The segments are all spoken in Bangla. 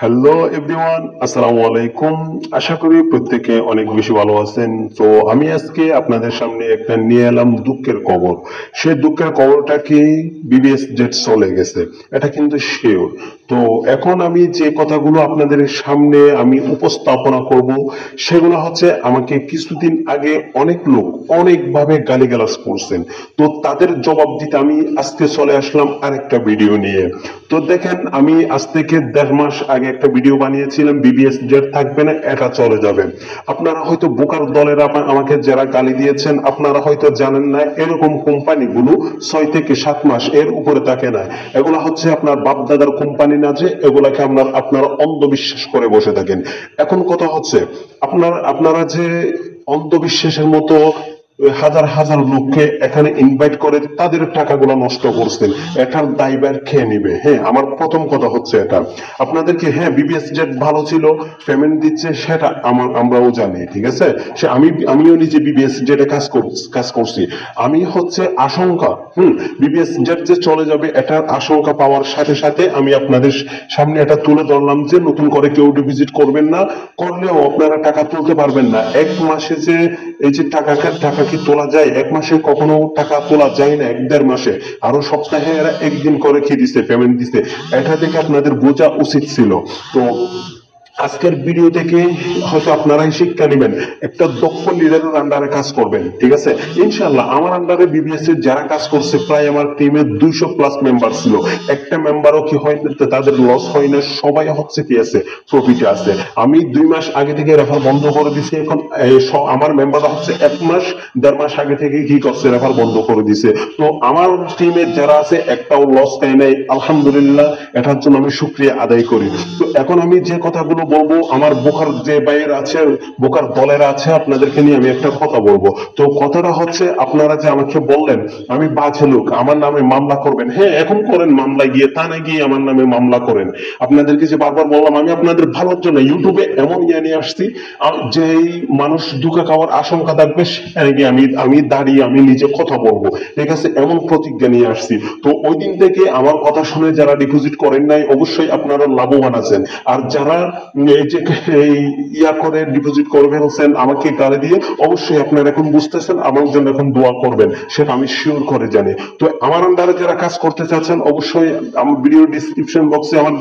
হ্যালো এভরিওয়ান, আসসালামু আলাইকুম। আশা করি প্রত্যেকে অনেক বেশি ভালো আছেন। তো আমি আজকে আপনাদের সামনে একটা নিয়ে এলাম দুঃখের খবর। সে দুঃখের খবরটা কি, বিবিএস জেট চলে গেছে, এটা কিন্তু শিওর। তো এখন আমি যে কথাগুলো আপনাদের সামনে আমি উপস্থাপনা করব, সেগুলো হচ্ছে আমাকে কিছুদিন আগে অনেক লোক অনেকভাবে গালিগালাজ করছেন। তো তাদের জবাব দিতে আমি আজকে চলে আসলাম আরেকটা ভিডিও নিয়ে। তো দেখেন, আমি আজ থেকে 1.5 মাস আগে একটা ভিডিও বানিয়েছিলাম, বিবিএস জেট থাকবে না, এটা চলে যাবে। আপনারা হয়তো বোকার দলের আমাকে যারা গালি দিয়েছেন, আপনারা হয়তো জানেন না এরকম কোম্পানিগুলো 6 থেকে 7 মাস এর উপরে থাকে না। এগুলা হচ্ছে আপনার বাপ দাদার কোম্পানি না, যে এগুলাকে আপনারা অন্ধবিশ্বাস করে বসে থাকেন। এখন কথা হচ্ছে, আপনারা যে অন্ধবিশ্বাসের মতো হাজার হাজার লোককে এখানে ইনভাইট করে তাদের টাকাগুলো নষ্ট করছেন, এটার দায়ভার খেয়ে নিবে। হ্যাঁ, আমার প্রথম কথা হচ্ছে এটা আপনাদেরকে। হ্যাঁ, বিবিএস জেট ভালো ছিল, পেমেন্ট দিচ্ছে, সেটা আমরাও জানি, ঠিক আছে। সে আমিও নিজে বিবিএস জেটে কাজ করছি। আমি হচ্ছে আশঙ্কা, বিবিএস জেট যে চলে যাবে এটার আশঙ্কা পাওয়ার সাথে সাথে আমি আপনাদের সামনে এটা তুলে ধরলাম যে নতুন করে কেউ ডিপোজিট করবেন না, করলেও আপনারা টাকা তুলতে পারবেন না। 1 মাসে যে এই যে টাকা কি তোলা যায়? 1 মাসে কখনো টাকা তোলা যায় না, 1-1.5 মাসে। আরো সপ্তাহে এরা একদিন করে কি দিছে, পেমেন্ট দিছে। এটা দেখে আপনাদের বোঝা উচিত ছিল। তো আজকের ভিডিও থেকে হয়তো আপনারাই শিক্ষা নেবেন, একটা দক্ষ লিডারের আন্ডারে কাজ করবেন, ঠিক আছে। ইনশাল্লাহ আমার আন্ডারে বিবিএস এর যারা কাজ করছে, প্রায় আমার টিমে 200+ মেম্বার ছিল। একটা মেম্বারও কি হয় না তাদের লস হয় না, সবাই হচ্ছে কি আছে, প্রফিটে আছে। আমি 2 মাস আগে থেকে রেফার বন্ধ করে দিছি। এখন আমার মেম্বাররা হচ্ছে 1 মাস 1.5 মাস আগে থেকে কি করছে, রেফার বন্ধ করে দিছে। তো আমার টিমে যারা আছে একটাও লস হয় নাই, আলহামদুলিল্লাহ। এটার জন্য আমি শুকরিয়া আদায় করি। তো এখন আমি যে কথাগুলো বলবো, আমার বোকার যে ভাইয়েরা আছে, বোকার দলেরা আছে, আপনাদেরকে নিয়ে আমি একটা কথা বলবো। তো কথাটা হচ্ছে, আপনারা যে আমাকে বললেন আমি বাজে লোক, আমার নামে মামলা করবেন। হ্যাঁ, এখন করেন, মামলা গিয়ে থানায় গিয়ে আমার নামে মামলা করেন। আপনাদেরকে যে বারবার বললাম, আমি আপনাদের ভালোর জন্য ইউটিউবে এমন নিয়ে আসছি, যে মানুষ দুঃখে খাওয়ার আশঙ্কা থাকবে সেখানে গিয়ে আমি দাঁড়িয়ে আমি নিজে কথা বলবো, ঠিক আছে, এমন প্রতিজ্ঞা নিয়ে আসছি। তো ওই দিন থেকে আমার কথা শুনে যারা ডিপোজিট করেন নাই, অবশ্যই আপনারা লাভবান আছেন। আর যারা এই যে এই করে ডিপোজিট করে ফেলছেন আমাকে গালি দিয়ে, অবশ্যই আপনারা এখন বুঝতেছেন, আমার জন্য এখন দোয়া করবেন, সেটা আমি শিওর করে জানি। তো আমার আন্ডারে যারা কাজ করতে চাচ্ছেন, অবশ্যই আমার ভিডিও ডিসক্রিপশন বক্সে আমার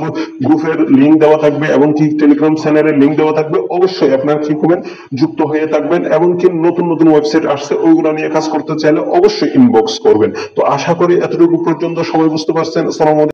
গ্রুপের লিঙ্ক দেওয়া থাকবে, এবং কি টেলিগ্রাম চ্যানেলের লিঙ্ক দেওয়া থাকবে। অবশ্যই আপনারা কি করবেন, যুক্ত হয়ে থাকবেন। এবং কি নতুন নতুন ওয়েবসাইট আসছে, ওইগুলো নিয়ে কাজ করতে চাইলে অবশ্যই ইনবক্স করবেন। তো আশা করি এতটুকু পর্যন্ত সবাই বুঝতে পারছেন। আসসালামু আলাইকুম।